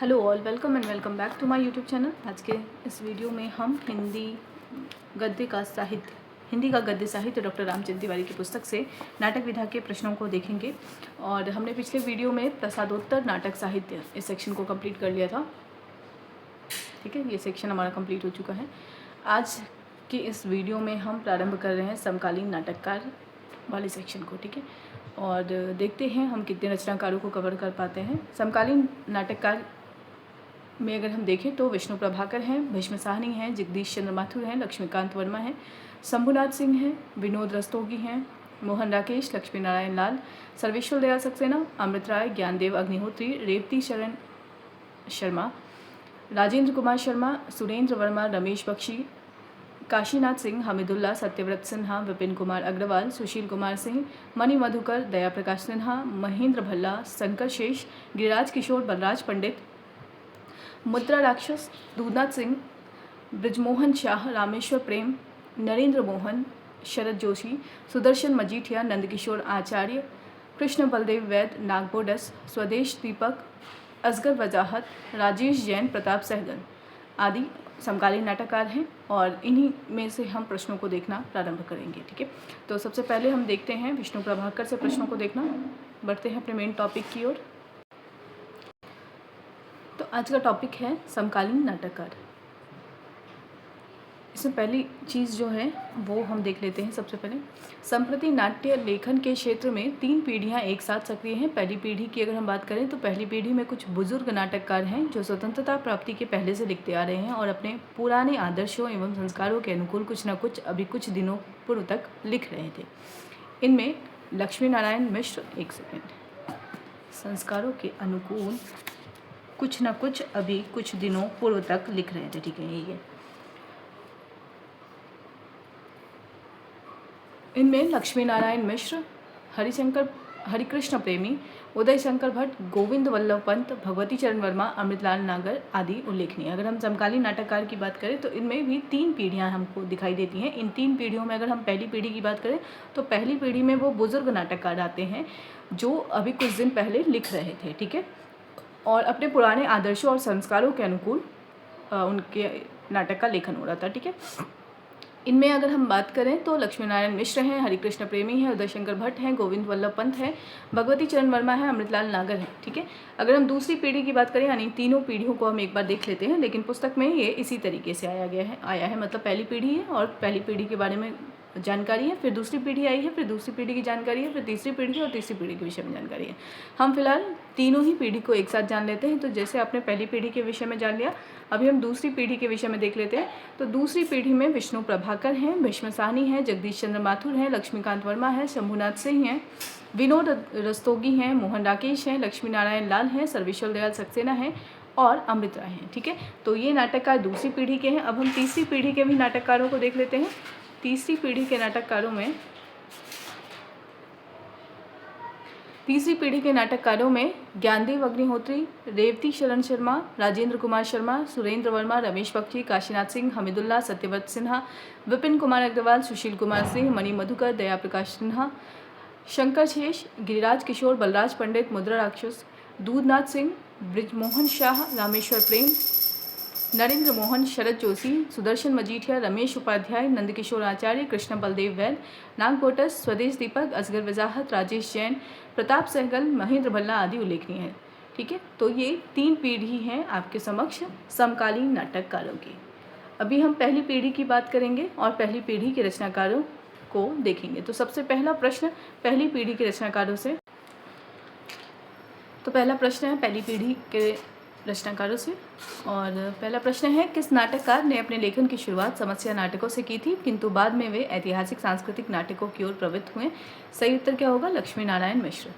Hello all, welcome and welcome back to my YouTube channel. आज के इस video में हम हिंदी का गद्य साहित्य डॉक्टर रामचंद्र तिवारी की पुस्तक से नाटक विधा के प्रश्नों को देखेंगे। और हमने पिछले वीडियो में प्रसादोत्तर नाटक साहित्य इस सेक्शन को कंप्लीट कर लिया था। ठीक है, ये सेक्शन हमारा कंप्लीट हो चुका है। आज के इस वीडियो में हम प्रारंभ कर रहे हैं समकालीन नाटककार वाले सेक्शन को। ठीक है, और देखते हैं हम कितने रचनाकारों को कवर कर पाते हैं। समकालीन नाटककार में अगर हम देखें तो विष्णु प्रभाकर हैं, भीष्म साहनी हैं, जगदीश चंद्र माथुर हैं, लक्ष्मीकांत वर्मा हैं, शंभुनाथ सिंह हैं, विनोद रस्तोगी हैं, मोहन राकेश, लक्ष्मी नारायण लाल, सर्वेश्वर दयाल सक्सेना, अमृत राय, ज्ञानदेव अग्निहोत्री, रेवती शरण शर्मा, राजेंद्र कुमार शर्मा, सुरेंद्र वर्मा, रमेश बख्शी, काशीनाथ सिंह, हमीदुल्ला, सत्यव्रत सिन्हा, विपिन कुमार अग्रवाल, सुशील कुमार सिंह, मणि मधुकर, दया प्रकाश सिन्हा, महेंद्र भल्ला, शंकर शेष, गिरिराज किशोर, बलराज पंडित, मुद्रा राक्षस, दूधनाथ सिंह, ब्रिजमोहन शाह, रामेश्वर प्रेम, नरेंद्र मोहन, शरद जोशी, सुदर्शन मजीठिया, नंदकिशोर आचार्य, कृष्ण बलदेव वैद, नागबोडस, स्वदेश दीपक, असगर वजाहत, राजेश जैन, प्रताप सहगल आदि समकालीन नाटककार हैं। और इन्हीं में से हम प्रश्नों को देखना प्रारंभ करेंगे। ठीक है, तो सबसे पहले हम देखते हैं विष्णु प्रभाकर से प्रश्नों को देखना। बढ़ते हैं अपने मेन टॉपिक की ओर। तो आज का टॉपिक है समकालीन नाटककार। इसमें पहली चीज़ जो है वो हम देख लेते हैं। सबसे पहले संप्रति नाट्य लेखन के क्षेत्र में 3 पीढ़ियां एक साथ सक्रिय हैं। पहली पीढ़ी की अगर हम बात करें तो पहली पीढ़ी में कुछ बुजुर्ग नाटककार हैं जो स्वतंत्रता प्राप्ति के पहले से लिखते आ रहे हैं और अपने पुराने आदर्शों एवं संस्कारों के अनुकूल कुछ न कुछ अभी कुछ दिनों पूर्व तक लिख रहे थे। इनमें लक्ष्मी नारायण मिश्र, एक सेकेंड, संस्कारों के अनुकूल कुछ न कुछ अभी कुछ दिनों पूर्व तक लिख रहे थे। ठीक है, यही है। इनमें लक्ष्मी नारायण मिश्र, हरिकृष्ण प्रेमी, उदय शंकर भट्ट, गोविंद वल्लभ पंत, भगवती चरण वर्मा, अमृतलाल नागर आदि उल्लेखनीय। अगर हम समकालीन नाटककार की बात करें तो इनमें भी 3 पीढ़ियां हमको दिखाई देती हैं। इन 3 पीढ़ियों में अगर हम पहली पीढ़ी की बात करें तो पहली पीढ़ी में वो बुजुर्ग नाटककार आते हैं जो अभी कुछ दिन पहले लिख रहे थे। ठीक है, और अपने पुराने आदर्शों और संस्कारों के अनुकूल उनके नाटक का लेखन हो रहा था। ठीक है, इनमें अगर हम बात करें तो लक्ष्मी नारायण मिश्र हैं, हरिकृष्ण प्रेमी हैं, उदय शंकर भट्ट हैं, गोविंद वल्लभ पंत हैं, भगवती चरण वर्मा है, अमृतलाल नागर हैं। ठीक है, अगर हम दूसरी पीढ़ी की बात करें यानी तीनों पीढ़ियों को हम एक बार देख लेते हैं, लेकिन पुस्तक में ये इसी तरीके से आया है। मतलब पहली पीढ़ी है और पहली पीढ़ी के बारे में जानकारी है, फिर दूसरी पीढ़ी आई है, फिर दूसरी पीढ़ी की जानकारी है, फिर तीसरी पीढ़ी और तीसरी पीढ़ी के विषय में जानकारी है। हम फिलहाल तीनों ही पीढ़ी को एक साथ जान लेते हैं। तो जैसे आपने पहली पीढ़ी के विषय में जान लिया, अभी हम दूसरी पीढ़ी के विषय में देख लेते हैं। तो दूसरी पीढ़ी में विष्णु प्रभाकर हैं, भीष्म साहनी हैं, जगदीश चंद्र माथुर हैं, लक्ष्मीकांत वर्मा है, शंभुनाथ सिंह हैं, विनोद रस्तोगी हैं, मोहन राकेश हैं, लक्ष्मी नारायण लाल हैं, सर्वेश्वर दयाल सक्सेना हैं और अमृत राय हैं। ठीक है, तो ये नाटककार दूसरी पीढ़ी के हैं। अब हम तीसरी पीढ़ी के भी नाटककारों को देख लेते हैं। तीसरी पीढ़ी के नाटककारों में ज्ञानदेव अग्निहोत्री, रेवती शरण शर्मा, राजेंद्र कुमार शर्मा, सुरेंद्र वर्मा, रमेश बख्शी, काशीनाथ सिंह, हमीदुल्ला, सत्यव्रत सिन्हा, विपिन कुमार अग्रवाल, सुशील कुमार सिंह, मणि मधुकर, दया प्रकाश सिन्हा, शंकर शेष, गिरिराज किशोर, बलराज पंडित, मुद्रा राक्षस, दूधनाथ सिंह, ब्रिजमोहन शाह, रामेश्वर प्रेम, नरेंद्र मोहन, शरद जोशी, सुदर्शन मजीठिया, रमेश उपाध्याय, नंदकिशोर आचार्य, कृष्ण बलदेव वैद, नागबोटस, स्वदेश दीपक, असगर वजाहत, राजेश जैन, प्रताप सहगल, महेंद्र भल्ला आदि उल्लेखनीय हैं। ठीक है, तो ये 3 पीढ़ी हैं आपके समक्ष समकालीन नाटककारों की। अभी हम पहली पीढ़ी की बात करेंगे और पहली पीढ़ी के रचनाकारों को देखेंगे। तो सबसे पहला प्रश्न पहली पीढ़ी के रचनाकारों से, तो पहला प्रश्न है पहली पीढ़ी के रचनाकारों से। और पहला प्रश्न है, किस नाटककार ने अपने लेखन की शुरुआत समस्या नाटकों से की थी किंतु बाद में वे ऐतिहासिक सांस्कृतिक नाटकों की ओर प्रवृत्त हुए? सही उत्तर क्या होगा? लक्ष्मी नारायण मिश्र।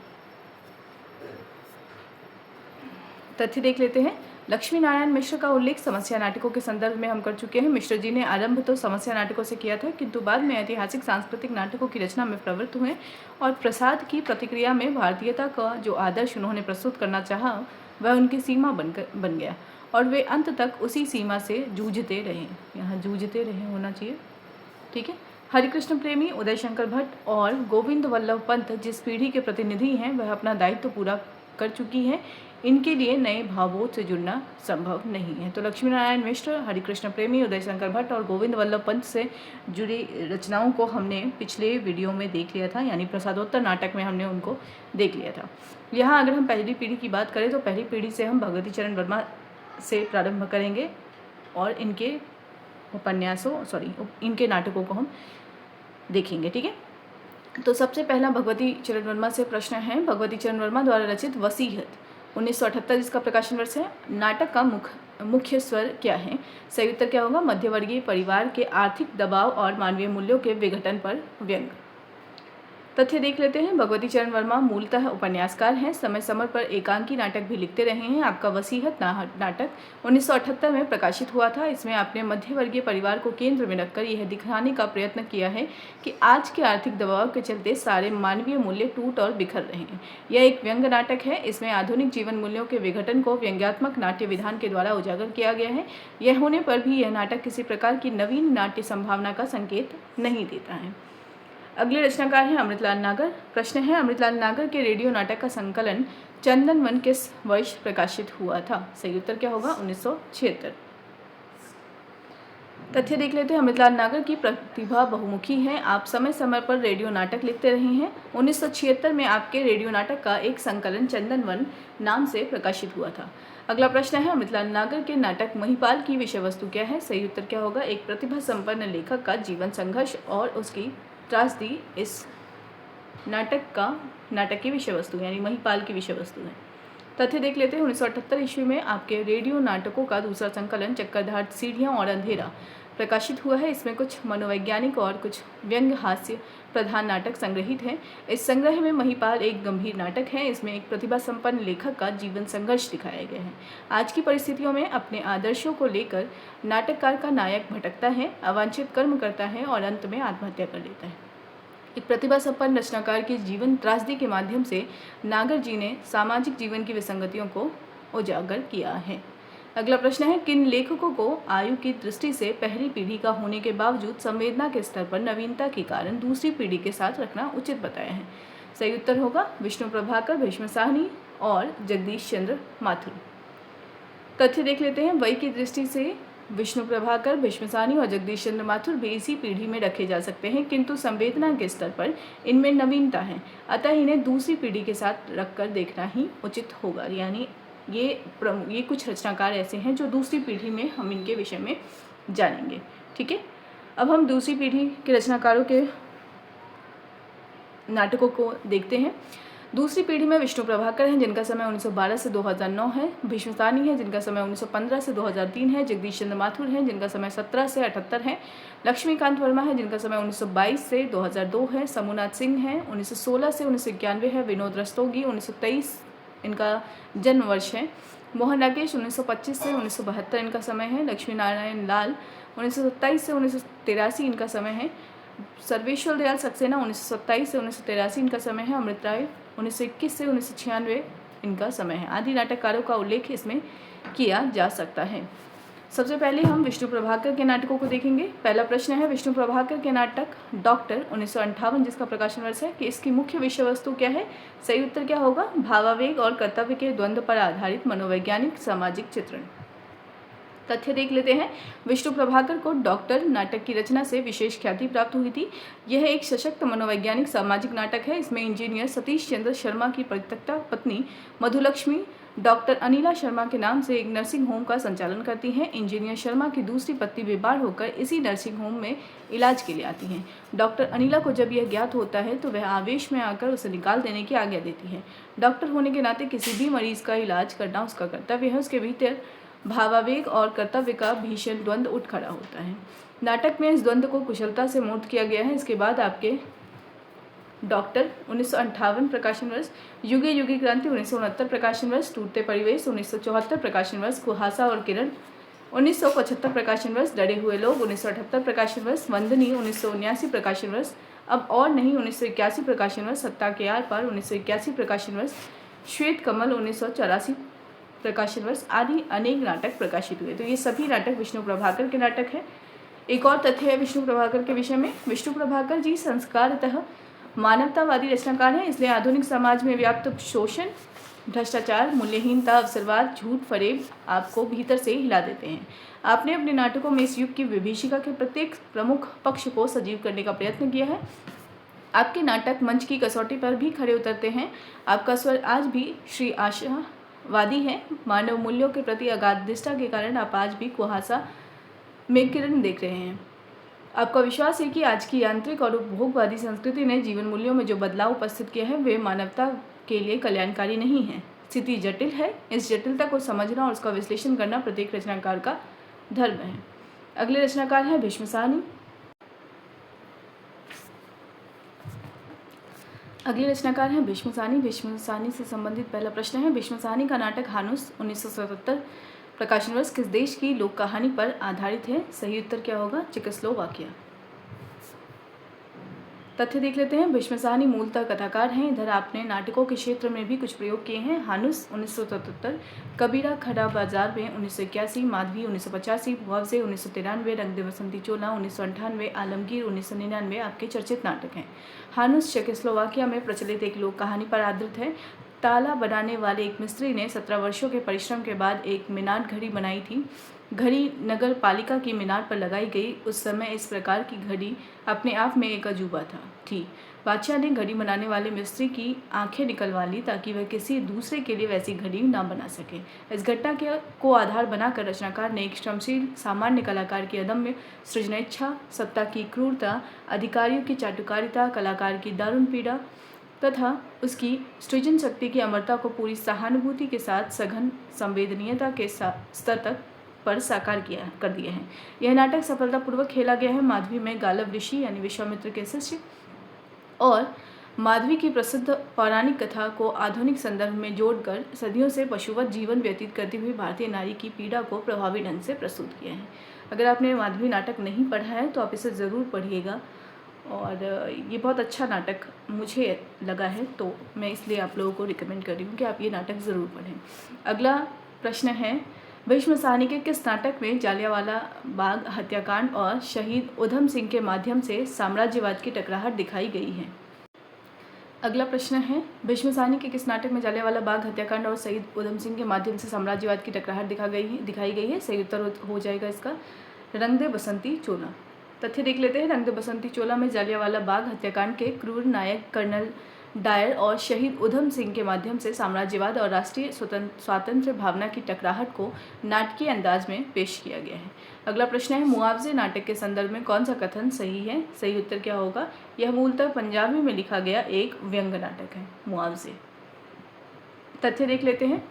तथ्य देख लेते हैं। लक्ष्मी नारायण मिश्र का उल्लेख समस्या नाटकों के संदर्भ में हम कर चुके हैं। मिश्र जी ने आरंभ तो समस्या नाटकों से किया था किंतु बाद में ऐतिहासिक सांस्कृतिक नाटकों की रचना में प्रवृत्त हुए और प्रसाद की प्रतिक्रिया में भारतीयता का जो आदर्श उन्होंने प्रस्तुत करना चाहा वह उनकी सीमा बन गया और वे अंत तक उसी सीमा से जूझते रहे। यहाँ जूझते रहे होना चाहिए। ठीक है, हरिकृष्ण प्रेमी, उदय शंकर भट्ट और गोविंद वल्लभ पंत जिस पीढ़ी के प्रतिनिधि हैं वह अपना दायित्व पूरा कर चुकी हैं, इनके लिए नए भावों से जुड़ना संभव नहीं है। तो लक्ष्मी नारायण मिश्र, हरिकृष्ण प्रेमी, उदय शंकर भट्ट और गोविंद वल्लभ पंत से जुड़ी रचनाओं को हमने पिछले वीडियो में देख लिया था, यानी प्रसादोत्तर नाटक में हमने उनको देख लिया था। यहाँ अगर हम पहली पीढ़ी की बात करें तो पहली पीढ़ी से हम भगवती चरण वर्मा से प्रारंभ करेंगे और इनके इनके नाटकों को हम देखेंगे। ठीक है, तो सबसे पहला भगवती चरण वर्मा से प्रश्न है। भगवती चरण वर्मा द्वारा रचित वसीयत 1978 जिसका प्रकाशन वर्ष है। नाटक का मुख्य स्वर क्या है? सही उत्तर क्या होगा? मध्यवर्गीय परिवार के आर्थिक दबाव और मानवीय मूल्यों के विघटन पर व्यंग। तथ्य देख लेते हैं। भगवती चरण वर्मा मूलतः उपन्यासकार हैं, समय समय पर एकांकी नाटक भी लिखते रहे हैं। आपका वसीयत नाटक 1978 में प्रकाशित हुआ था। इसमें आपने मध्यवर्गीय परिवार को केंद्र में रखकर यह दिखाने का प्रयत्न किया है कि आज के आर्थिक दबाव के चलते सारे मानवीय मूल्य टूट और बिखर रहे हैं। यह एक व्यंग्य नाटक है। इसमें आधुनिक जीवन मूल्यों के विघटन को व्यंग्यात्मक नाट्य विधान के द्वारा उजागर किया गया है। यह होने पर भी यह नाटक किसी प्रकार की नवीन नाट्य संभावना का संकेत नहीं देता है। अगले रचनाकार हैं अमृतलाल नागर। प्रश्न है, अमृतलाल नागर के रेडियो नाटक का संकलन चंदन वन किस वर्ष प्रकाशित हुआ था? सही उत्तर क्या होगा? 1976। तथ्य देख लेते हैं। अमृतलाल नागर की प्रतिभा बहुमुखी है। आप समय समय पर रेडियो नाटक लिखते रहे हैं। 1976 में आपके रेडियो नाटक का एक संकलन चंदन वन नाम से प्रकाशित हुआ था। अगला प्रश्न है, अमृतलाल नागर के नाटक महिपाल की विषय वस्तु क्या है? सही उत्तर क्या होगा? एक प्रतिभा संपन्न लेखक का जीवन संघर्ष और उसकी त्रासदी इस नाटक की विषय वस्तु यानी महिपाल की विषय वस्तु है। तथ्य देख लेते हैं। 1978 ईस्वी में आपके रेडियो नाटकों का दूसरा संकलन चक्करधार सीढ़ियाँ और अंधेरा प्रकाशित हुआ है। इसमें कुछ मनोवैज्ञानिक और कुछ व्यंग्य हास्य प्रधान नाटक संग्रहित हैं। इस संग्रह में महिपाल एक गंभीर नाटक है। इसमें एक प्रतिभा संपन्न लेखक का जीवन संघर्ष दिखाया गया है। आज की परिस्थितियों में अपने आदर्शों को लेकर नाटककार का नायक भटकता है, अवांछित कर्म करता है और अंत में आत्महत्या कर लेता है। एक प्रतिभा संपन्न रचनाकार की जीवन त्रासदी के माध्यम से नागर जी ने सामाजिक जीवन की विसंगतियों को उजागर किया है। अगला प्रश्न है, किन लेखकों को आयु की दृष्टि से पहली पीढ़ी का होने के बावजूद संवेदना के स्तर पर नवीनता के कारण दूसरी पीढ़ी के साथ रखना उचित बताया है? सही उत्तर होगा विष्णु प्रभाकर, भीष्म साहनी और जगदीश चंद्र माथुर। तथ्य देख लेते हैं। वय की दृष्टि से विष्णु प्रभाकर, भीष्म साहनी और जगदीश चंद्र माथुर भी इसी पीढ़ी में रखे जा सकते हैं, किंतु संवेदना के स्तर पर इनमें नवीनता है, अतः इन्हें दूसरी पीढ़ी के साथ रखकर देखना ही उचित होगा। यानी ये कुछ रचनाकार ऐसे हैं जो दूसरी पीढ़ी में हम इनके विषय में जानेंगे। ठीक है, अब हम दूसरी पीढ़ी के रचनाकारों के नाटकों को देखते हैं। दूसरी पीढ़ी में विष्णु प्रभाकर हैं जिनका समय 1912 से 2009 है, भीष्म साहनी है जिनका समय 1915 से 2003 है, जगदीश चंद्र माथुर हैं जिनका समय 17 से 78 है, लक्ष्मीकांत वर्मा है जिनका समय 1922 से 2002 है, समूनाथ सिंह हैं 1916 से 1991 है, विनोद रस्तोगी 1923 इनका जन्म वर्ष है, मोहन राकेश 1925 से 1972 इनका समय है, लक्ष्मी नारायण लाल 1927 से 1983 इनका समय है, सर्वेश्वर दयाल सक्सेना 1927 से 1983 इनका समय है, अमृत राय 1921 से 1996 इनका समय है। आदि नाटककारों का उल्लेख इसमें किया जा सकता है। सबसे पहले हम विष्णु प्रभाकर के नाटकों को देखेंगे। पहला प्रश्न है, विष्णु प्रभाकर के नाटक डॉक्टर 1958 जिसका प्रकाशन वर्ष है कि इसकी मुख्य विषय वस्तु क्या है? सही उत्तर क्या होगा? भावावेग और कर्तव्य के द्वंद्व पर आधारित मनोवैज्ञानिक सामाजिक चित्रण। तथ्य देख लेते हैं। विष्णु प्रभाकर को डॉक्टर नाटक की रचना से विशेष ख्याति प्राप्त हुई थी। यह एक सशक्त मनोवैज्ञानिक सामाजिक नाटक है। इसमें इंजीनियर सतीश चंद्र शर्मा की परित्यक्ता पत्नी मधुलक्ष्मी डॉक्टर अनिला शर्मा के नाम से एक नर्सिंग होम का संचालन करती हैं। इंजीनियर शर्मा की दूसरी पत्नी बीमार होकर इसी नर्सिंग होम में इलाज के लिए आती हैं। डॉक्टर अनिला को जब यह ज्ञात होता है तो वह आवेश में आकर उसे निकाल देने की आज्ञा देती है। डॉक्टर होने के नाते किसी भी मरीज का इलाज करना उसका कर्तव्य है। उसके भीतर भावावेग और कर्तव्य का भीषण द्वंद्व उठ खड़ा होता है। नाटक में इस द्वंद्व को कुशलता से मूर्त किया गया है। इसके बाद आपके डॉक्टर 1958 प्रकाशन वर्ष, युगे युगे क्रांति 1969 प्रकाशन वर्ष, टूटते परिवेश 1974 प्रकाशन वर्ष, कुहासा और किरण 1975 प्रकाशन वर्ष, डरे हुए लोग 1978 प्रकाशन वर्ष, वंदनी 1979 प्रकाशन वर्ष, अब और नहीं 1981 प्रकाशन वर्ष, सत्ता के आर पार 1981 प्रकाशन वर्ष, श्वेत कमल 1984 प्रकाशन वर्ष आदि अनेक नाटक प्रकाशित हुए। तो ये सभी नाटक विष्णु प्रभाकर के नाटक हैं। एक और तथ्य है विष्णु प्रभाकर के विषय में, विष्णु प्रभाकर जी संस्कारतः मानवतावादी रचनाकार हैं, इसलिए आधुनिक समाज में व्याप्त शोषण, भ्रष्टाचार, मूल्यहीनता, अवसरवाद, झूठ, फरेब आपको भीतर से हिला देते हैं। आपने अपने नाटकों में इस युग की विभीषिका के प्रत्येक प्रमुख पक्ष को सजीव करने का प्रयत्न किया है। आपके नाटक मंच की कसौटी पर भी खरे उतरते हैं। आपका स्वर आज भी श्री आशावादी है। मानव मूल्यों के प्रति अगाध निष्ठा के कारण आप आज भी कुहासा में किरण देख रहे हैं। आपका विश्वास है कि आज की यांत्रिक और उपभोगवादी संस्कृति ने जीवन मूल्यों में जो बदलाव उपस्थित किया है वे मानवता के लिए कल्याणकारी नहीं है। स्थिति जटिल है। इस जटिलता को समझना और उसका विश्लेषण करना प्रत्येक रचनाकार का धर्म है। अगले रचनाकार हैं भीष्म साहनी। अगले रचनाकार हैं भीष्म साहनी। भीष्म साहनी से संबंधित पहला प्रश्न है, भीष्म साहनी का नाटक हानुस 1977 प्रकाशन वर्ष किस देश की लोक कहानी पर आधारित है? सही उत्तर क्या होगा? चेकोस्लोवाकिया। तथ्य देख लेते हैं। भीष्म साहनी मूलतः कथाकार हैं। इधर आपने नाटकों के क्षेत्र में भी कुछ प्रयोग किए हैं। हानुस 1977, कबीरा खड़ा बाजार में 1981, माधवी 1985, मुआवजे 1993, रंग दे बसंती चोला 1998, आलमगीर 1999 आपके चर्चित नाटक हैं। हानुस चेकोस्लोवाकिया में प्रचलित एक लोक कहानी पर आधारित है। ताला बनाने वाले एक मिस्त्री ने 17 वर्षों के परिश्रम के बाद एक मीनार घड़ी बनाई थी। घड़ी नगर पालिका की मीनार पर लगाई गई। उस समय इस प्रकार की घड़ी अपने आप में एक अजूबा थी। बादशाह ने घड़ी बनाने वाले मिस्त्री की आंखें निकलवा ली ताकि वह किसी दूसरे के लिए वैसी घड़ी ना बना सके। इस घटना को आधार बनाकर रचनाकार ने एक श्रमशील सामान्य कलाकार की अदम्य सृजनेच्छा, सत्ता की क्रूरता, अधिकारियों की चाटुकारिता, कलाकार की दारुण पीड़ा तथा उसकी सृजन शक्ति की अमरता को पूरी सहानुभूति के साथ सघन संवेदनीयता के स्तर तक पर साकार कर दिए हैं। यह नाटक सफलतापूर्वक खेला गया है। माधवी में गालव ऋषि यानी विश्वामित्र के शिष्य और माधवी की प्रसिद्ध पौराणिक कथा को आधुनिक संदर्भ में जोड़कर सदियों से पशुवत जीवन व्यतीत करती हुई भारतीय नारी की पीड़ा को प्रभावी ढंग से प्रस्तुत किया है। अगर आपने माधवी नाटक नहीं पढ़ा है तो आप इसे ज़रूर पढ़िएगा और ये बहुत अच्छा नाटक मुझे लगा है, तो मैं इसलिए आप लोगों को रिकमेंड कर रही हूँ कि आप ये नाटक ज़रूर पढ़ें। अगला प्रश्न है, भीष्म साहनी के किस नाटक में जालियांवाला बाग हत्याकांड और शहीद उधम सिंह के माध्यम से साम्राज्यवाद की टकराहट दिखाई गई है? अगला प्रश्न है, भीष्म साहनी के किस नाटक में जालियांवाला बाग हत्याकांड और शहीद उधम सिंह के माध्यम से साम्राज्यवाद की टकराहट दिखाई गई है? सही उत्तर हो जाएगा इसका रंग दे बसंती चोला। तथ्य देख लेते हैं। रंग दे बसंती चोला में जालियांवाला बाग हत्याकांड के क्रूर नायक कर्नल डायर और शहीद उधम सिंह के माध्यम से साम्राज्यवाद और राष्ट्रीय स्वातंत्र्य भावना की टकराहट को नाटकीय अंदाज में पेश किया गया है। अगला प्रश्न है, मुआवजे नाटक के संदर्भ में कौन सा कथन सही है? सही उत्तर क्या होगा? यह मूलतः पंजाबी में लिखा गया एक व्यंग्य नाटक है। मुआवजे। तथ्य देख लेते हैं।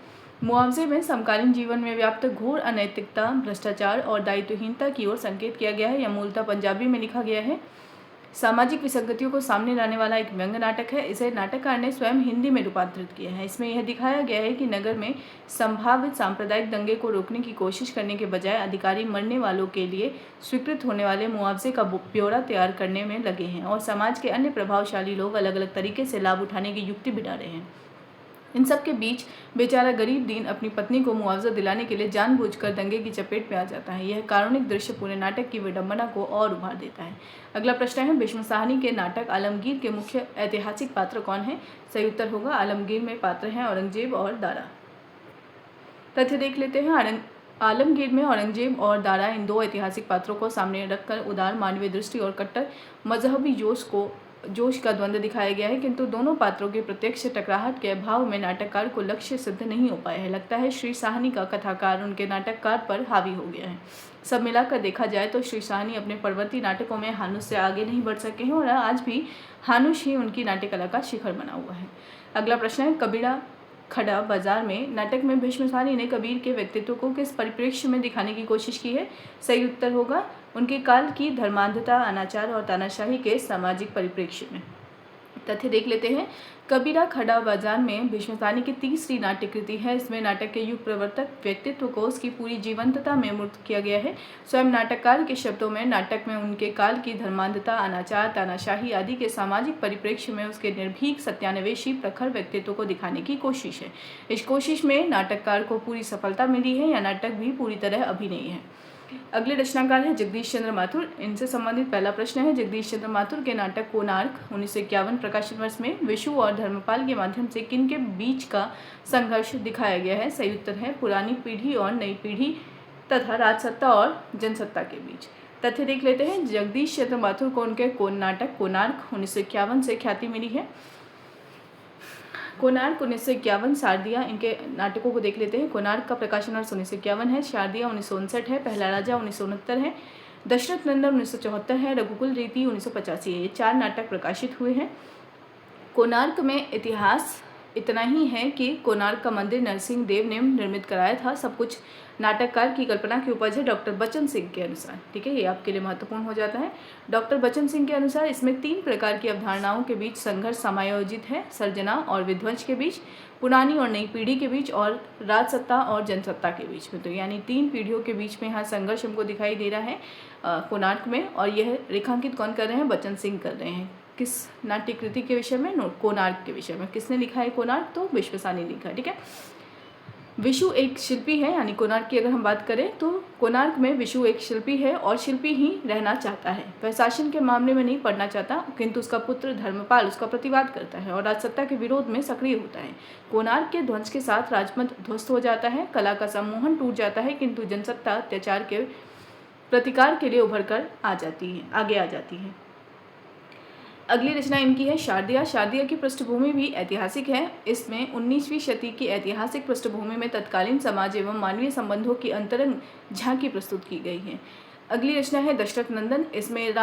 मुआवजे में समकालीन जीवन में व्याप्त घोर अनैतिकता, भ्रष्टाचार और दायित्वहीनता की ओर संकेत किया गया है। यह मूलतः पंजाबी में लिखा गया है। सामाजिक विसंगतियों को सामने लाने वाला एक व्यंग्य नाटक है। इसे नाटककार ने स्वयं हिंदी में रूपांतरित किया है। इसमें यह दिखाया गया है कि नगर में संभावित सांप्रदायिक दंगे को रोकने की कोशिश करने के बजाय अधिकारी मरने वालों के लिए स्वीकृत होने वाले मुआवजे का ब्यौरा तैयार करने में लगे हैं और समाज के अन्य प्रभावशाली लोग अलग अलग तरीके से लाभ उठाने की युक्ति बिठा रहे हैं। इन सब के बीच बेचारा गरीब दीन अपनी पत्नी को मुआवजा दिलाने के लिए जानबूझकर दंगे की चपेट में आ जाता है। यह कारुणिक दृश्य पूरे नाटक की विडंबना को और उभार देता है। अगला प्रश्न है, भीष्म साहनी के नाटक आलमगीर के मुख्य ऐतिहासिक पात्र कौन है? सही उत्तर होगा आलमगीर में पात्र हैं औरंगजेब और दारा। तथ्य देख लेते हैं। आलमगीर में औरंगजेब और दारा इन दो ऐतिहासिक पात्रों को सामने रखकर उदार मानवीय दृष्टि और कट्टर मजहबी जोश का द्वंद्व दिखाया गया है, किंतु दोनों पात्रों के प्रत्यक्ष टकराहट के अभाव में नाटककार को लक्ष्य सिद्ध नहीं हो पाया है। लगता है श्री साहनी का कथाकार उनके नाटककार पर हावी हो गया है। सब मिलाकर देखा जाए तो श्री साहनी अपने परवर्ती नाटकों में हानुस से आगे नहीं बढ़ सके हैं और आज भी हानुस ही उनकी नाट्य कला का शिखर बना हुआ है। अगला प्रश्न है, कबीरा खड़ा बाजार में नाटक में भीष्म साहनी ने कबीर के व्यक्तित्व को किस परिप्रेक्ष्य में दिखाने की कोशिश की है? सही उत्तर होगा उनके काल की धर्मांधता, अनाचार और तानाशाही के सामाजिक परिप्रेक्ष्य में। तथ्य देख लेते हैं। कबीरा खड़ा बाजार में भीष्म साहनी की तीसरी नाट्य कृति है। इसमें नाटक के युग प्रवर्तक व्यक्तित्व को उसकी पूरी जीवंतता में मूर्त किया गया है। स्वयं नाटककार के शब्दों में नाटक में उनके काल की धर्मांधता, अनाचार, तानाशाही आदि के सामाजिक परिप्रेक्ष्य में उसके निर्भीक, सत्यान्वेषी, प्रखर व्यक्तित्व को दिखाने की कोशिश है। इस कोशिश में नाटककार को पूरी सफलता मिली है। यह नाटक भी पूरी तरह अभिनय है। अगले रचनाकार है जगदीश चंद्र माथुर। इनसे संबंधित पहला प्रश्न है, जगदीश चंद्र माथुर के नाटक कोणार्क 1951 प्रकाशन वर्ष में विशु और धर्मपाल के माध्यम से किन के बीच का संघर्ष दिखाया गया है? सही उत्तर है पुरानी पीढ़ी और नई पीढ़ी तथा राजसत्ता और जनसत्ता के बीच। तथ्य देख लेते हैं, जगदीश चंद्र माथुर को उनके नाटक कोणार्क 1951 से ख्याति मिली है। कोणार्क 1951, शारदिया, इनके नाटकों को देख लेते हैं। कोणार्क का प्रकाशन वर्ष 1951 है, शारदिया 1959 है, पहला राजा 1969 है, दशरथ नंदन 1974 है, रघुकुल रीति 1985 है। ये 4 नाटक प्रकाशित हुए हैं। कोणार्क में इतिहास इतना ही है कि कोणार्क का मंदिर नरसिंह देव ने निर्मित कराया था। सब कुछ नाटककार की कल्पना की उपज है डॉक्टर बच्चन सिंह के अनुसार। ठीक है, ये आपके लिए महत्वपूर्ण हो जाता है। डॉक्टर बच्चन सिंह के अनुसार इसमें 3 प्रकार की अवधारणाओं के बीच संघर्ष समायोजित है, सर्जना और विध्वंस के बीच, पुरानी और नई पीढ़ी के बीच और राजसत्ता और जनसत्ता के बीच में। तो यानी 3 पीढ़ियों के बीच में यहाँ संघर्ष हमको दिखाई दे रहा है कोणार्क में। और यह रेखांकित कौन कर रहे हैं? बच्चन सिंह कर रहे हैं। किस नाट्य कृति के विषय में? कोणार्क के विषय में। किसने लिखा है कोणार्क? तो विश्वसानी लिखा है। ठीक है, विशु एक शिल्पी है, यानी कोणार्क की अगर हम बात करें तो कोणार्क में विशु एक शिल्पी है और शिल्पी ही रहना चाहता है। वह शासन के मामले में नहीं पड़ना चाहता, किंतु उसका पुत्र धर्मपाल उसका प्रतिवाद करता है और राजसत्ता के विरोध में सक्रिय होता है। कोणार्क के ध्वंस के साथ राजमत ध्वस्त हो जाता है, कला का सम्मोहन टूट जाता है, किंतु जनसत्ता अत्याचार के प्रतिकार के लिए उभर कर आगे आ जाती है। अगली रचना इनकी है शारदिया। शारदिया की पृष्ठभूमि भी ऐतिहासिक है। इसमें 19वीं शती की ऐतिहासिक पृष्ठभूमि में तत्कालीन समाज एवं मानवीय संबंधों की अंतरंग झांकी प्रस्तुत की गई है। अगली रचना है दशरथ नंदन। इसमें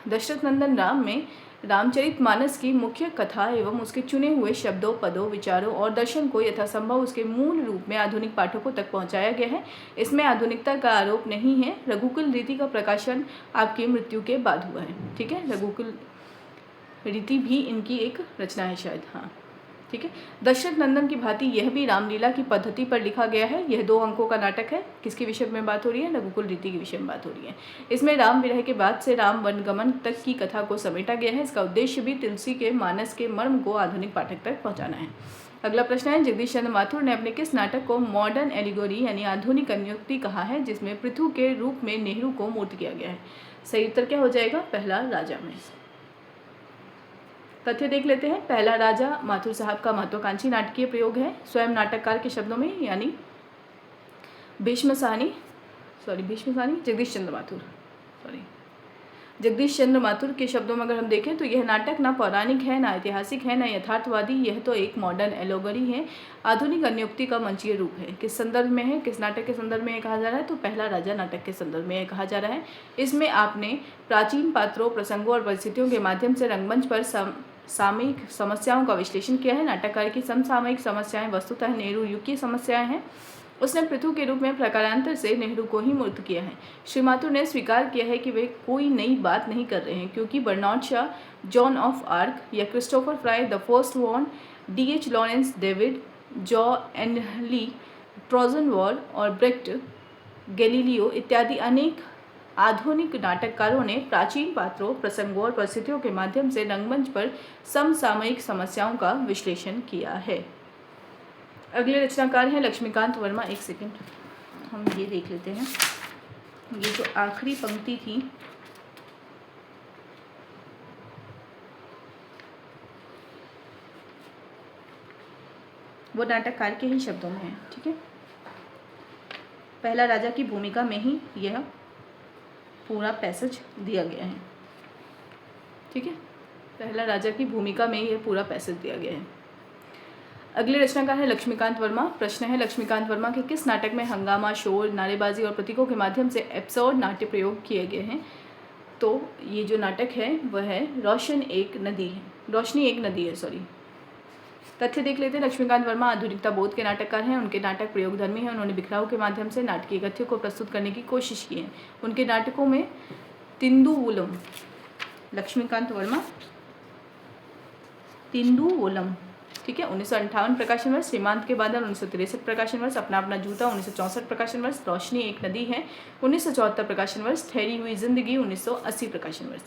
दशरथ नंदन राम में रामचरितमानस की मुख्य कथा एवं उसके चुने हुए शब्दों, पदों, विचारों और दर्शन को यथासंभव उसके मूल रूप में आधुनिक पाठकों तक पहुंचाया गया है। इसमें आधुनिकता का आरोप नहीं है। रघुकुल रीति का प्रकाशन आपकी मृत्यु के बाद हुआ है। ठीक है, रघुकुल रीति भी इनकी एक रचना है शायद। हाँ, ठीक है। दशरथ नंदन की भांति यह भी रामलीला की पद्धति पर लिखा गया है। यह 2 अंकों का नाटक है। किसके विषय में बात हो रही है? रघुकुल रीति के विषय में बात हो रही है। इसमें राम विरह के बाद से राम वनगमन तक की कथा को समेटा गया है। इसका उद्देश्य भी तुलसी के मानस के मर्म को आधुनिक पाठक तक पहुंचाना है। अगला प्रश्न है, जगदीश चंद्र माथुर ने अपने किस नाटक को मॉडर्न एलिगोरी यानी आधुनिक अन्योक्ति कहा है, जिसमें पृथु के रूप में नेहरू को मूर्त किया गया है? सही उत्तर क्या हो जाएगा? पहला राजा में। तथ्य देख लेते हैं। पहला राजा माथुर साहब का महत्वाकांक्षी नाटकीय प्रयोग है स्वयं नाटककार के शब्दों में, यानी भीष्मसानी जगदीश चंद्र माथुर के शब्दों में अगर हम देखें तो यह नाटक ना पौराणिक है, ना ऐतिहासिक है, ना यथार्थवादी। यह तो एक मॉडर्न एलोगरी है, आधुनिक अन्योक्ति का मंचीय रूप है। किस संदर्भ में है? किस नाटक के संदर्भ में यह कहा जा रहा है? तो पहला राजा नाटक के संदर्भ में यह कहा जा रहा है। इसमें आपने प्राचीन पात्रों, प्रसंगों और परिस्थितियों के माध्यम से रंगमंच पर सामयिक समस्याओं का विश्लेषण किया है। नाटककार की समसामयिक समस्याएं वस्तुतः नेहरू युग की समस्याएं हैं। उसने पृथु के रूप में प्रकारांतर से नेहरू को ही मूर्त किया है। श्री माथुर ने स्वीकार किया है कि वे कोई नई बात नहीं कर रहे हैं, क्योंकि Bernard Shaw, John of Arc या क्रिस्टोफर फ्राई, द फर्स्ट वॉन, D.H. लॉरेंस डेविड, जॉ एनली, ट्रोजन वॉर और ब्रेक्ट, गैलीलियो इत्यादि अनेक आधुनिक नाटककारों ने प्राचीन पात्रों, प्रसंगों और परिस्थितियों के माध्यम से रंगमंच पर समसामयिक समस्याओं का विश्लेषण किया है। अगले रचनाकार हैं लक्ष्मीकांत वर्मा। एक सेकंड, हम ये देख लेते हैं। ये जो आखिरी पंक्ति थी, वो नाटककार के ही शब्दों में है। ठीक है, पहला राजा की भूमिका में ही यह पूरा पैसेज दिया गया है। ठीक है, पहला राजा की भूमिका में यह पूरा पैसेज दिया गया है। अगले रचनाकार है लक्ष्मीकांत वर्मा। प्रश्न है, लक्ष्मीकांत वर्मा के किस नाटक में हंगामा, शोर, नारेबाजी और प्रतीकों के माध्यम से एब्सर्ड नाट्य प्रयोग किए गए हैं? तो ये जो नाटक है वह है रोशनी एक नदी है। तथ्य देख लेते हैं। लक्ष्मीकांत वर्मा आधुनिकता बोध के नाटककार हैं। उनके नाटक प्रयोगधर्मी हैं। उन्होंने बिखराव के माध्यम से नाटकीय गद्य को प्रस्तुत करने की कोशिश की है। उनके नाटकों में तिंदुवुलम, लक्ष्मीकांत वर्मा तिंदुवुलम, ठीक है, 1958 प्रकाशन वर्ष, सीमांत के बादल 1963 प्रकाशन वर्ष, अपना अपना जूता 1964 प्रकाशन वर्ष, रोशनी एक नदी है 1974 प्रकाशन वर्ष, ठहरी हुई जिंदगी 1980 प्रकाशन वर्ष।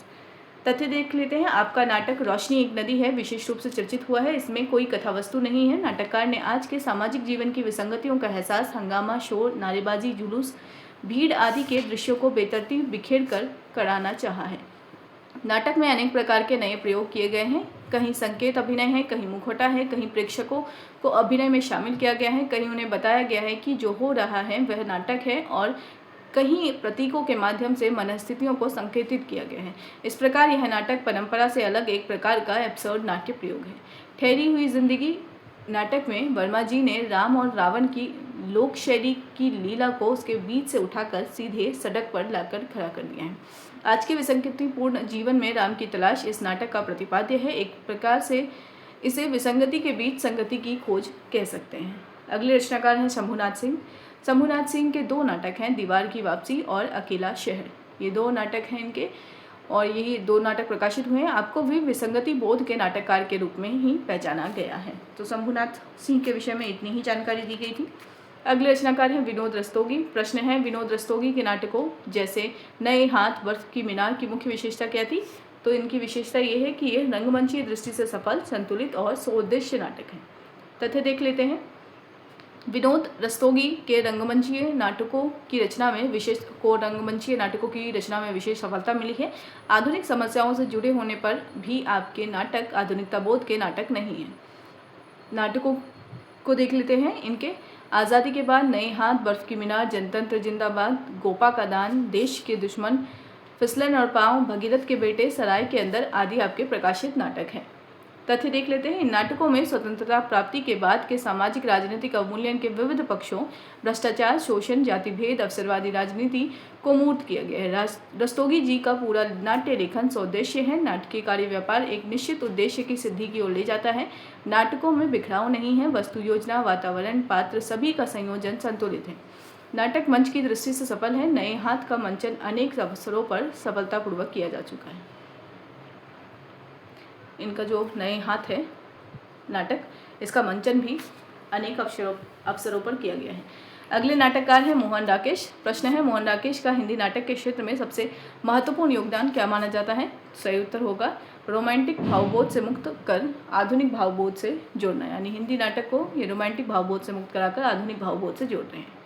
तथ्य देख लेते हैं। आपका नाटक रोशनी एक नदी है विशेष रूप से चर्चित हुआ है। इसमें कोई कथावस्तु नहीं है। नाटककार ने आज के सामाजिक जीवन की विसंगतियों का एहसास हंगामा, शोर, नारेबाजी, जुलूस, भीड़ आदि के दृश्यों को बेतरतीब बिखेर कर कराना चाहा है। नाटक में अनेक प्रकार के नए प्रयोग किए गए हैं। कहीं संकेत अभिनय है, कहीं मुखौटा है, कहीं प्रेक्षकों को अभिनय में शामिल किया गया है, कहीं उन्हें बताया गया है कि जो हो रहा है वह नाटक है, और कहीं प्रतीकों के माध्यम से मनस्थितियों को संकेतित किया गया है। इस प्रकार यह नाटक परंपरा से अलग एक प्रकार का एब्सर्ड नाट्य प्रयोग है। ठहरी हुई जिंदगी नाटक में वर्मा जी ने राम और रावण की लोक शैली की लीला को उसके बीच से उठाकर सीधे सड़क पर लाकर खड़ा कर दिया है। आज के विसंगतिपूर्ण जीवन में राम की तलाश इस नाटक का प्रतिपाद्य है। एक प्रकार से इसे विसंगति के बीच संगति की खोज कह सकते हैं। अगले रचनाकार हैं शंभुनाथ सिंह। शंभुनाथ सिंह के 2 नाटक हैं, दीवार की वापसी और अकेला शहर। ये 2 नाटक हैं इनके, और यही 2 नाटक प्रकाशित हुए हैं। आपको भी विसंगति बोध के नाटककार के रूप में ही पहचाना गया है। तो शंभुनाथ सिंह के विषय में इतनी ही जानकारी दी गई थी। अगले रचनाकार हैं विनोद रस्तोगी। प्रश्न है, विनोद रस्तोगी के नाटकों जैसे नए हाथ, बर्फ की मीनार की मुख्य विशेषता क्या थी? तो इनकी विशेषता ये है कि ये रंगमंचीय दृष्टि से सफल, संतुलित और सोद्देश्य नाटक हैं। तथ्य देख लेते हैं। विनोद रस्तोगी के रंगमंचीय नाटकों की रचना में विशेष सफलता मिली है। आधुनिक समस्याओं से जुड़े होने पर भी आपके नाटक आधुनिकता बोध के नाटक नहीं हैं। नाटकों को देख लेते हैं इनके। आज़ादी के बाद, नए हाथ, बर्फ की मीनार, जनतंत्र जिंदाबाद, गोपा का दान, देश के दुश्मन, फिसलन और पाँव, भगीरथ के बेटे, सराय के अंदर आदि आपके प्रकाशित नाटक हैं। तथ्य देख लेते हैं। इन नाटकों में स्वतंत्रता प्राप्ति के बाद के सामाजिक राजनीतिक अवमूल्यन के विविध पक्षों, भ्रष्टाचार, शोषण, जाति भेद, अवसरवादी राजनीति को मूर्त किया गया है। रस्तोगी जी का पूरा नाट्य लेखन सौदेश्य है। नाटकीय कार्य व्यापार एक निश्चित उद्देश्य की सिद्धि की ओर ले जाता है। नाटकों में बिखराव नहीं है। वस्तु, योजना, वातावरण, पात्र सभी का संयोजन संतुलित है। नाटक मंच की दृष्टि से सफल है। नए हाथ का मंचन अनेक अवसरों पर सफलतापूर्वक किया जा चुका है। इनका जो नए हाथ है नाटक, इसका मंचन भी अनेक अवसरों पर किया गया है। अगले नाटककार हैं मोहन राकेश। प्रश्न है, मोहन राकेश का हिंदी नाटक के क्षेत्र में सबसे महत्वपूर्ण योगदान क्या माना जाता है? सही उत्तर होगा रोमांटिक भावबोध से मुक्त कर आधुनिक भावबोध से जोड़ना। यानी हिंदी नाटक को ये रोमांटिक भावबोध से मुक्त कराकर आधुनिक भावबोध से जोड़ रहे हैं।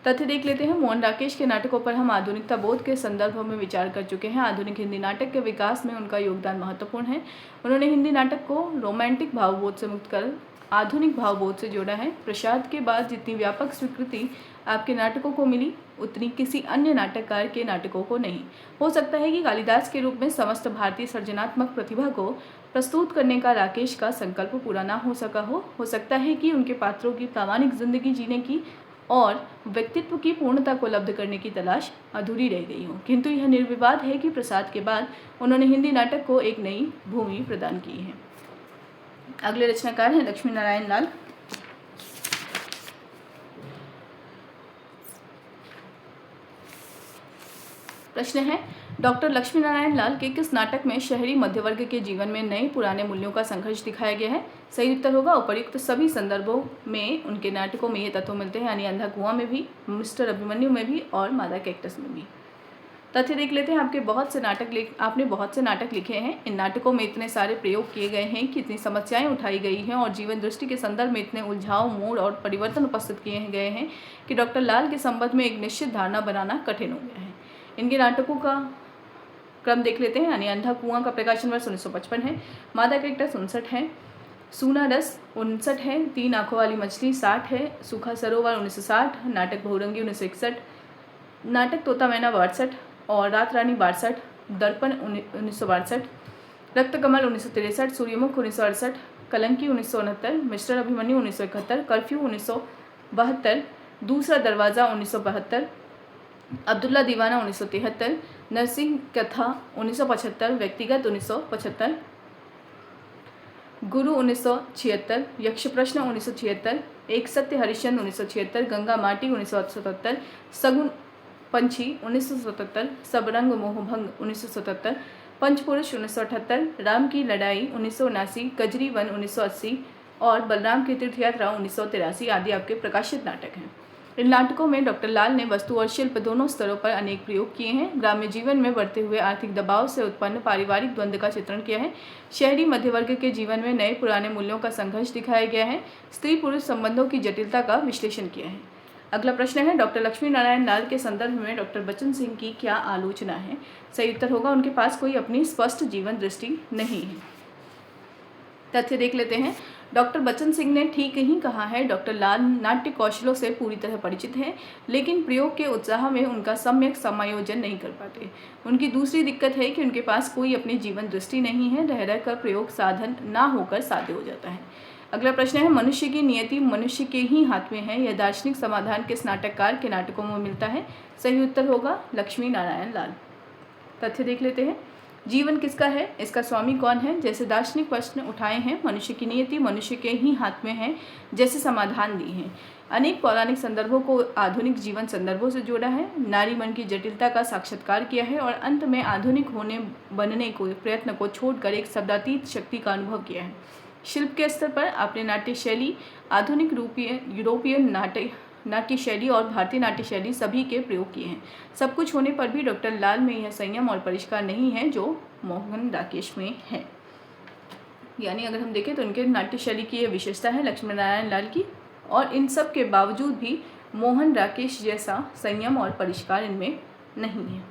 तथ्य देख लेते हैं। मोहन राकेश के नाटकों पर हम आधुनिकता बोध के संदर्भ में विचार कर चुके हैं। आधुनिक हिंदी नाटक के विकास में उनका योगदान महत्वपूर्ण है। उन्होंने हिंदी नाटक को रोमांटिक भावबोध से मुक्त कर आधुनिक भावबोध से जोड़ा है। प्रसाद के बाद जितनी व्यापक स्वीकृति आपके नाटकों को मिली, उतनी किसी अन्य नाटककार के नाटकों को नहीं। हो सकता है कि कालिदास के रूप में समस्त भारतीय सृजनात्मक प्रतिभा को प्रस्तुत करने का राकेश का संकल्प पूरा ना हो सका हो सकता है कि उनके पात्रों की प्रामाणिक जिंदगी जीने की और व्यक्तित्व की पूर्णता को लब्ध करने की तलाश अधूरी रह गई हो। किंतु यह निर्विवाद है कि प्रसाद के बाद उन्होंने हिंदी नाटक को एक नई भूमि प्रदान की है। अगले रचनाकार हैं लक्ष्मी नारायण लाल। प्रश्न है, डॉक्टर लक्ष्मी नारायण लाल के किस नाटक में शहरी मध्यवर्ग के जीवन में नए पुराने मूल्यों का संघर्ष दिखाया गया है? सही उत्तर होगा उपर्युक्त सभी संदर्भों में उनके नाटकों में ये तत्व मिलते हैं। यानी अंधा कुआं में भी, मिस्टर अभिमन्यु में भी और मादा कैक्टस में भी। तथ्य देख लेते हैं। आपने बहुत से नाटक लिखे हैं। इन नाटकों में इतने सारे प्रयोग किए गए हैं कि इतनी समस्याएं उठाई गई हैं और जीवन दृष्टि के संदर्भ में इतने उलझाव, मोड़ और परिवर्तन उपस्थित किए गए हैं कि डॉक्टर लाल के संबंध में एक निश्चित धारणा बनाना कठिन हो गया है। इनके नाटकों का क्रम देख लेते हैं। यानी अंधा कुआं का प्रकाशन वर्ष 1955 है, मादा कैक्टस 59 है, सूना रस 59 है, 3 आंखों वाली मछली 60 है, सूखा सरोवर 1960, नाटक बहुरंगी 1961, नाटक तोता मैना 62 और रात रानी 62, दर्पण 1962, रक्त कमल 1963, सूर्यमुख 1968, कलंकी 1969, मिस्टर अभिमन्यु 1971, कर्फ्यू 1972, दूसरा दरवाज़ा 1972, अब्दुल्ला दीवाना 1973, नरसिंह कथा 1975, व्यक्तिगत 1975, गुरु 1976, यक्ष प्रश्न 1976, एक सत्य हरिश्चंद्र 1976, गंगा माटी 1977, सगुन पंछी 1977, सबरंग मोहभंग 1977, पंचपुरुष 1978, राम की लड़ाई 1979, कजरी वन 1980 और बलराम की तीर्थयात्रा 1983 आदि आपके प्रकाशित नाटक हैं। इन नाटकों में डॉक्टर लाल ने वस्तु और शिल्प दोनों स्तरों पर अनेक प्रयोग किए हैं। ग्राम्य जीवन में बढ़ते हुए आर्थिक दबाव से उत्पन्न पारिवारिक द्वंद्व का चित्रण किया है। शहरी मध्यवर्ग के जीवन में नए पुराने मूल्यों का संघर्ष दिखाया गया है। स्त्री पुरुष संबंधों की जटिलता का विश्लेषण किया है। अगला प्रश्न है डॉक्टर लक्ष्मी नारायण लाल के संदर्भ में डॉक्टर बच्चन सिंह की क्या आलोचना है? सही उत्तर होगा उनके पास कोई अपनी स्पष्ट जीवन दृष्टि नहीं है। तथ्य देख लेते हैं। डॉक्टर बच्चन सिंह ने ठीक ही कहा है, डॉक्टर लाल नाट्य कौशलों से पूरी तरह परिचित हैं, लेकिन प्रयोग के उत्साह में उनका सम्यक समायोजन नहीं कर पाते। उनकी दूसरी दिक्कत है कि उनके पास कोई अपनी जीवन दृष्टि नहीं है, रह रह कर प्रयोग साधन ना होकर साध्य हो जाता है। अगला प्रश्न है मनुष्य की नियति मनुष्य के ही हाथ में है, यह दार्शनिक समाधान किस नाटककार के नाटकों में मिलता है? सही उत्तर होगा लक्ष्मी नारायण लाल। तथ्य देख लेते हैं। जीवन किसका है, इसका स्वामी कौन है? जैसे दार्शनिक प्रश्न उठाए हैं, मनुष्य की नियति मनुष्य के ही हाथ में है जैसे समाधान दिए हैं। अनेक पौराणिक संदर्भों को आधुनिक जीवन संदर्भों से जोड़ा है, नारी मन की जटिलता का साक्षात्कार किया है और अंत में आधुनिक होने बनने को प्रयत्न को छोड़कर एक शब्दातीत शक्ति का अनुभव किया है। शिल्प के स्तर पर आपने नाट्य शैली, आधुनिक यूरोपियन नाट्य शैली और भारतीय नाट्य शैली सभी के प्रयोग किए हैं। सब कुछ होने पर भी डॉक्टर लाल में यह संयम और परिष्कार नहीं है जो मोहन राकेश में है। यानी अगर हम देखें तो उनके नाट्य शैली की यह विशेषता है लक्ष्मी नारायण लाल की, और इन सब के बावजूद भी मोहन राकेश जैसा संयम और परिष्कार इनमें नहीं है।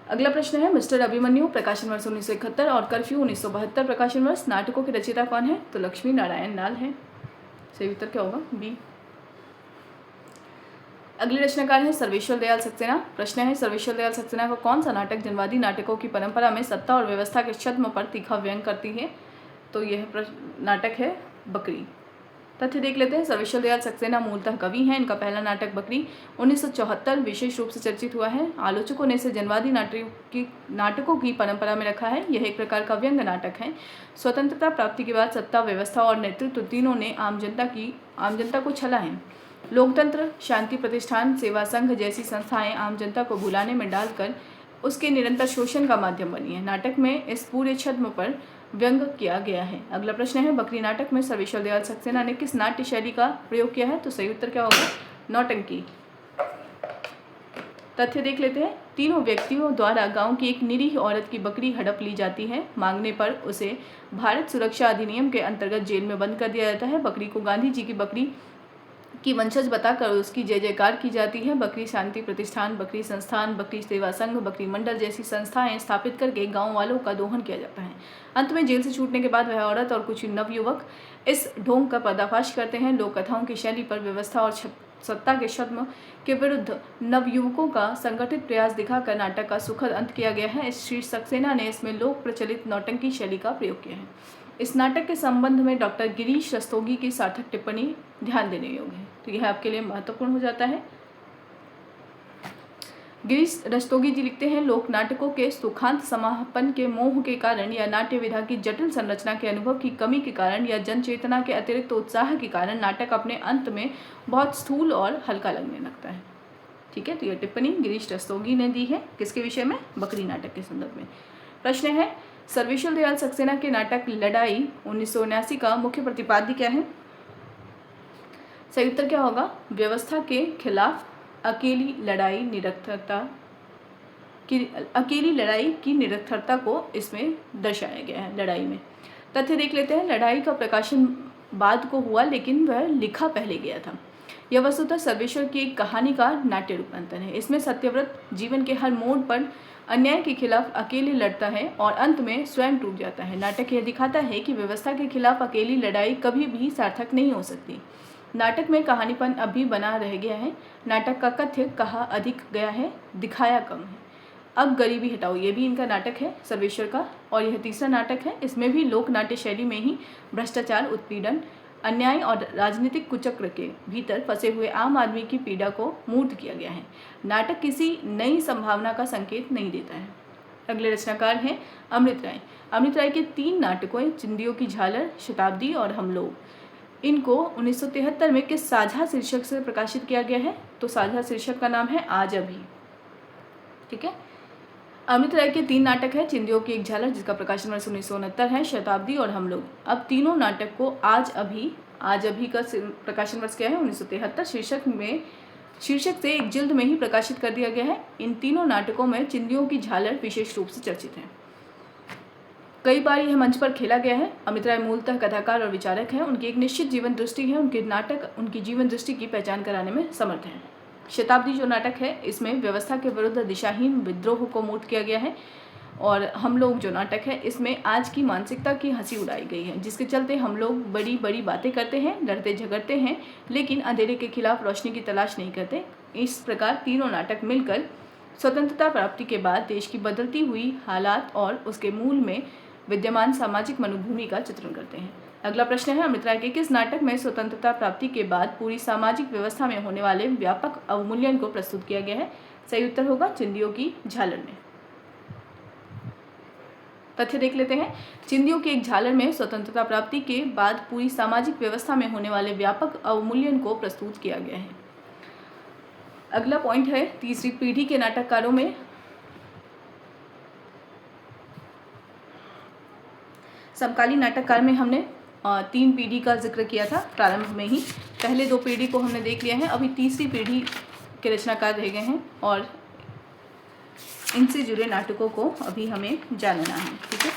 अगला प्रश्न है मिस्टर अभिमन्यु प्रकाशन वर्ष 1971 और कर्फ्यू 1972 प्रकाशन वर्ष, नाटकों के रचयिता कौन है? तो लक्ष्मी नारायण लाल है। सही उत्तर क्या होगा? बी। अगले रचनाकार है सर्वेश्वर दयाल सक्सेना। प्रश्न है सर्वेश्वर दयाल सक्सेना का कौन सा नाटक जनवादी नाटकों की परंपरा में सत्ता और व्यवस्था के छद्म पर तीखा व्यंग करती है? तो यह नाटक है बकरी। तथ्य देख लेते हैं। सर्वेश्वर दयाल सक्सेना मूलतः कवि हैं। इनका पहला नाटक बकरी 1974 विशेष रूप से चर्चित हुआ है। आलोचकों ने इसे जनवादी नाटकों की परंपरा में रखा है। यह एक प्रकार का व्यंग नाटक है। स्वतंत्रता प्राप्ति के बाद सत्ता, व्यवस्था और नेतृत्व तीनों ने आम जनता को छला है। लोकतंत्र, शांति प्रतिष्ठान, सेवा संघ जैसी संस्थाएं आम जनता को भुलाने में डालकर उसके निरंतर शोषण का माध्यम बनी है। नाटक में इस पूरे छद्म पर व्यंग किया गया है। अगला प्रश्न है बकरी नाटक में सर्वेश्वर दयाल सक्सेना ने किस नाट्य शैली का प्रयोग किया है? तो सही उत्तर क्या होगा? नौटंकी। तथ्य देख लेते हैं। तीनों व्यक्तियों द्वारा गांव की एक निरीह औरत की बकरी हड़प ली जाती है। मांगने पर उसे भारत सुरक्षा अधिनियम के अंतर्गत जेल में बंद कर दिया जाता है। बकरी को गांधी जी की बकरी की वंशज बताकर उसकी जय जयकार की जाती है। बकरी शांति प्रतिष्ठान, बकरी संस्थान, बकरी सेवा संघ, बकरी मंडल जैसी संस्थाएं स्थापित करके गांव वालों का दोहन किया जाता है। अंत में जेल से छूटने के बाद वह औरत और कुछ नवयुवक इस ढोंग का पर्दाफाश करते हैं। लोक कथाओं की शैली पर व्यवस्था और सत्ता के छद्म के विरुद्ध नवयुवकों का संगठित प्रयास दिखाकर नाटक का सुखद अंत किया गया है। श्री सक्सेना ने इसमें लोक प्रचलित नौटंकी शैली का प्रयोग किया है। इस नाटक के संबंध में डॉक्टर गिरीश रस्तोगी की सार्थक टिप्पणी ध्यान देने योग्य है, तो यह आपके लिए महत्वपूर्ण हो जाता है। गिरीश रस्तोगी जी लिखते हैं, लोक नाटकों के सुखांत समापन के मोह के कारण या नाट्य विधा की जटिल संरचना के अनुभव की कमी के कारण या जन चेतना के अतिरिक्त उत्साह के कारण नाटक अपने अंत में बहुत स्थूल और हल्का लगने लगता है। ठीक है, तो यह टिप्पणी गिरीश रस्तोगी ने दी है किसके विषय में? बकरी नाटक के संदर्भ में। प्रश्न है सर्वेश्वर दयाल सक्सेना के नाटक लड़ाई 1979 का मुख्य प्रतिपाद्य क्या है? सही उत्तर क्या होगा? व्यवस्था के खिलाफ अकेली लड़ाई की निरर्थकता को इसमें दर्शाया गया है लड़ाई में। तथ्य देख लेते हैं। लड़ाई का प्रकाशन बाद को हुआ, लेकिन वह लिखा पहले गया था। यह वस्तुतः सर्वेश्वर की एक कहानी का नाट्य रूपांतर है। इसमें सत्यव्रत जीवन के हर मोड़ पर अन्याय के खिलाफ अकेले लड़ता है और अंत में स्वयं टूट जाता है। नाटक यह दिखाता है कि व्यवस्था के खिलाफ अकेली लड़ाई कभी भी सार्थक नहीं हो सकती। नाटक में कहानीपन अभी बना रह गया है। नाटक का कथ्य कहा अधिक गया है, दिखाया कम है। अब गरीबी हटाओ, ये भी इनका नाटक है सर्वेश्वर का, और यह तीसरा नाटक है। इसमें भी लोक नाट्य शैली में ही भ्रष्टाचार, उत्पीड़न, अन्याय और राजनीतिक कुचक्र के भीतर फंसे हुए आम आदमी की पीड़ा को मूर्त किया गया है। नाटक किसी नई संभावना का संकेत नहीं देता है। अगले रचनाकार हैं अमृत राय। अमृत राय के 3 नाटकों चिंदियों की झालर, शताब्दी और हम लोग, इनको 1973 में किस साझा शीर्षक से प्रकाशित किया गया है? तो साझा शीर्षक का नाम है आज अभी। ठीक है, अमृत राय के 3 नाटक है। चिंदियों की एक झालर जिसका प्रकाशन वर्ष 1969 है, शताब्दी और हम लोग। अब तीनों नाटक को आज अभी का प्रकाशन वर्ष क्या है? 1973। शीर्षक से एक जिल्द में ही प्रकाशित कर दिया गया है। इन तीनों नाटकों में चिंदियों की झालर विशेष रूप से चर्चित है। कई बार यह मंच पर खेला गया है। अमित राय मूलतः कथाकार और विचारक हैं। उनकी एक निश्चित जीवन दृष्टि है। उनके नाटक उनकी जीवन दृष्टि की पहचान कराने में समर्थ हैं। शताब्दी जो नाटक है, इसमें व्यवस्था के विरुद्ध दिशाहीन विद्रोह को मूर्त किया गया है। और हम लोग जो नाटक है, इसमें आज की मानसिकता की हंसी उड़ाई गई है, जिसके चलते हम लोग बड़ी बड़ी बातें करते हैं, लड़ते झगड़ते हैं, लेकिन अंधेरे के खिलाफ रोशनी की तलाश नहीं करते। इस प्रकार तीनों नाटक मिलकर स्वतंत्रता प्राप्ति के बाद देश की बदलती हुई हालात और उसके मूल में विद्यमान सामाजिक मनोभूमि का चित्रण करते हैं। अगला प्रश्न है, अमित राय के किस नाटक में स्वतंत्रता प्राप्ति के बाद पूरी सामाजिक व्यवस्था में होने वाले व्यापक अवमूल्यन को प्रस्तुत किया गया है? सही उत्तर होगा चिंदियों की झालर में। तथ्य देख लेते हैं। चिंदियों की एक झालर में स्वतंत्रता प्राप्ति के बाद पूरी सामाजिक व्यवस्था में होने वाले व्यापक अवमूल्यन को प्रस्तुत किया गया है। अगला पॉइंट है, तीसरी पीढ़ी के नाटककारों में समकालीन नाटककार में हमने 3 पीढ़ी का जिक्र किया था प्रारंभ में ही। पहले 2 पीढ़ी को हमने देख लिया है, अभी तीसरी पीढ़ी के रचनाकार रह गए हैं और इनसे जुड़े नाटकों को अभी हमें जानना है। ठीक है,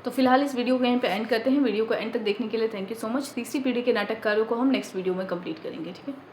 तो फिलहाल इस वीडियो को यहीं पे एंड करते हैं। वीडियो को एंड तक देखने के लिए थैंक यू सो मच। तीसरी पीढ़ी के नाटककारों को हम नेक्स्ट वीडियो में कंप्लीट करेंगे। ठीक है।